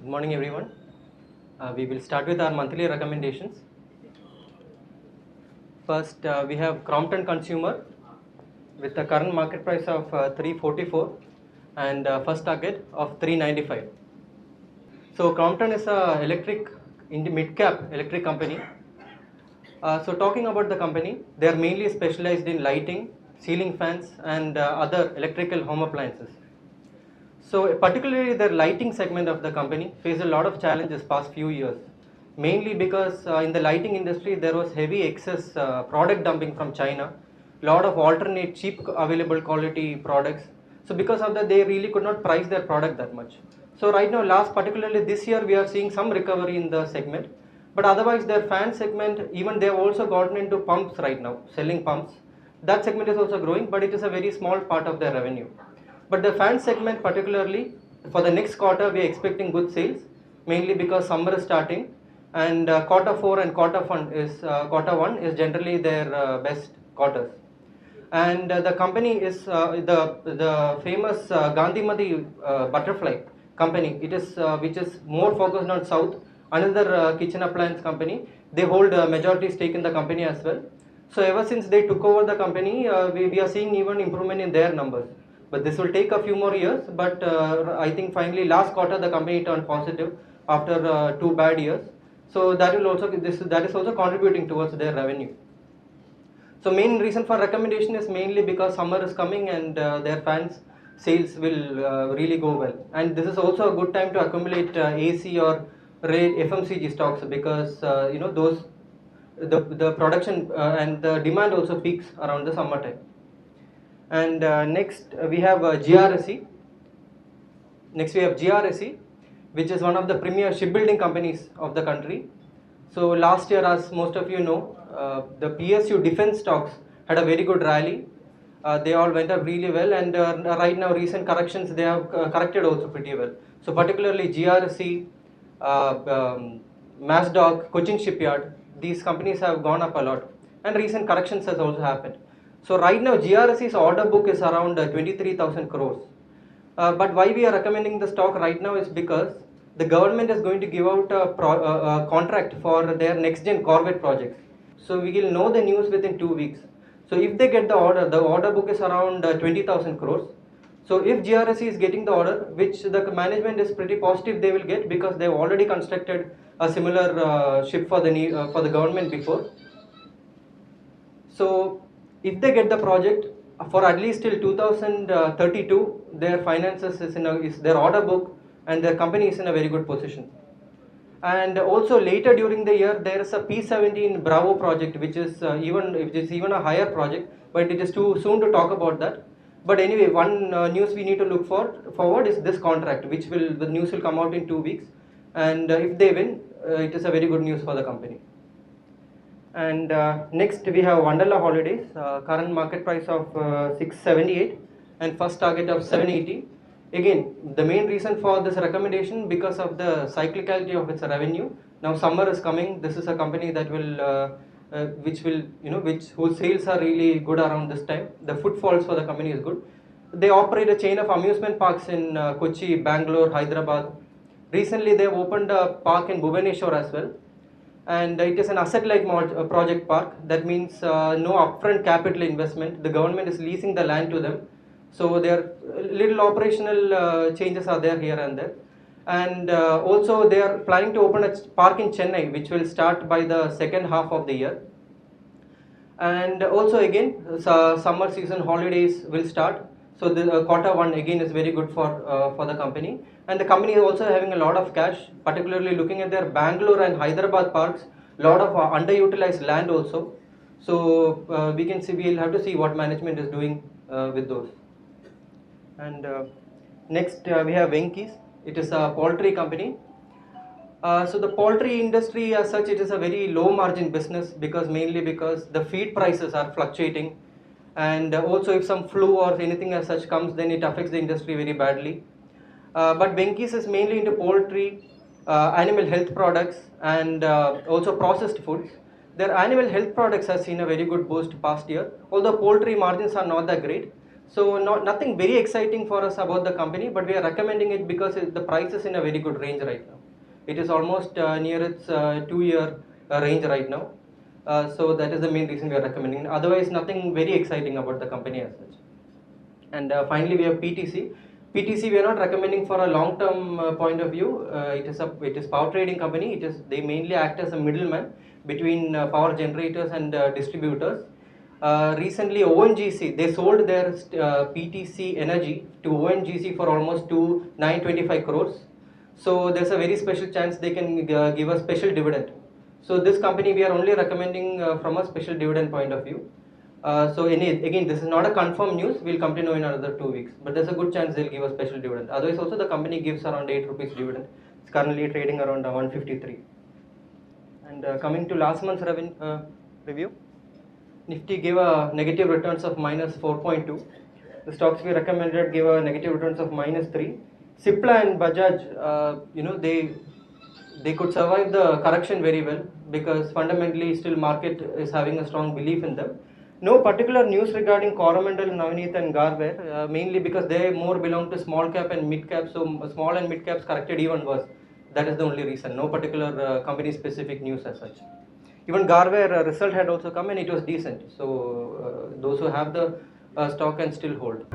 Good morning, everyone. We will start with our monthly recommendations. First, we have Crompton Consumer with a current market price of 344 and first target of 395. So Crompton is a electric in the mid-cap electric company. So talking about the company, they are mainly specialized in lighting, ceiling fans, and other electrical home appliances. So particularly the lighting segment of the company faced a lot of challenges past few years, mainly because in the lighting industry there was heavy excess product dumping from China, lot of alternate cheap available quality products. So because of that they really could not price their product that much. So right now particularly this year we are seeing some recovery in the segment, but otherwise their fan segment, even they have also gotten into pumps right now, selling pumps. That segment is also growing, but it is a very small part of their revenue. But the fan segment particularly, for the next quarter we are expecting good sales, mainly because summer is starting, and quarter 4 and quarter 1 is generally their best quarters. And the company is the famous Gandhimati butterfly company. It is which is more focused on south. Another kitchen appliance company. They hold a majority stake in the company as well. So ever since they took over the company, we are seeing even improvement in their numbers. But this will take a few more years. But I think finally last quarter the company turned positive after 2 bad years. So that will also that is also contributing towards their revenue. So main reason for recommendation is mainly because summer is coming and their fans sales will really go well. And this is also a good time to accumulate AC or FMCG stocks because those the production and the demand also peaks around the summer time. And next we have GRSE. Next we have GRSE, which is one of the premier shipbuilding companies of the country. So last year, as most of you know, the PSU defense stocks had a very good rally. They all went up really well, and right now recent corrections they have corrected also pretty well. So particularly GRSE, Masdog, Cochin Shipyard, these companies have gone up a lot, and recent corrections has also happened. So right now GRSE's order book is around 23,000 crores. But why we are recommending the stock right now is because the government is going to give out a contract for their next gen Corvette projects. So we will know the news within 2 weeks. So if they get the order book is around 20,000 crores. So if GRSE is getting the order, which the management is pretty positive they will get because they have already constructed a similar ship for the government before. So if they get the project for at least till 2032, their finances is their order book and their company is in a very good position. And also later during the year there is a P17 Bravo project which is even a higher project, but it is too soon to talk about that. But anyway, one news we need to look forward is this contract, which the news will come out in 2 weeks, and if they win, it is a very good news for the company. And next we have Wonderla Holidays, current market price of 678 and first target of 780. Again, the main reason for this recommendation because of the cyclicality of its revenue. Now summer is coming. This is a company that whose sales are really good around this time. The footfalls for the company is good. They operate a chain of amusement parks in Kochi, Bangalore, Hyderabad. Recently, they have opened a park in Bhubaneswar as well. And it is an asset-light project park. That means no upfront capital investment. The government is leasing the land to them. So their little operational changes are there here and there. And also they are planning to open a park in Chennai, which will start by the second half of the year. And also again, summer season holidays will start. So the quarter 1 again is very good for the company. And the company is also having a lot of cash, particularly looking at their Bangalore and Hyderabad parks, lot of underutilized land also. So we'll have to see what management is doing with those. And next we have Venky's. It is a poultry company. So the poultry industry as such, it is a very low margin business mainly because the feed prices are fluctuating, and also if some flu or anything as such comes, then it affects the industry very badly. But Venky's is mainly into poultry, animal health products, and also processed foods. Their animal health products have seen a very good boost past year, although poultry margins are not that great. So nothing very exciting for us about the company, but we are recommending it because the price is in a very good range right now. It is almost near its 2-year range right now. So that is the main reason we are recommending. Otherwise, nothing very exciting about the company as such. And finally, we have PTC. PTC we are not recommending for a long-term point of view. It is power trading company. They mainly act as a middleman between power generators and distributors. Recently, ONGC they sold their PTC energy to ONGC for almost 925 crores. So there's a very special chance they can give a special dividend. So this company we are only recommending from a special dividend point of view. Again, this is not a confirmed news. We'll come to know in another 2 weeks. But there's a good chance they'll give a special dividend. Otherwise, also the company gives around 8 rupees dividend. It's currently trading around 153. And coming to last month's review, Nifty gave a negative returns of minus 4.2. The stocks we recommended gave a negative returns of minus 3. Cipla and Bajaj, they could survive the correction very well because fundamentally still market is having a strong belief in them. No particular news regarding Coromandel, Navneet and Garware, mainly because they more belong to small cap and mid cap, so small and mid caps corrected even worse. That is the only reason, no particular company specific news as such. Even Garware result had also come and it was decent, so those who have the stock can still hold.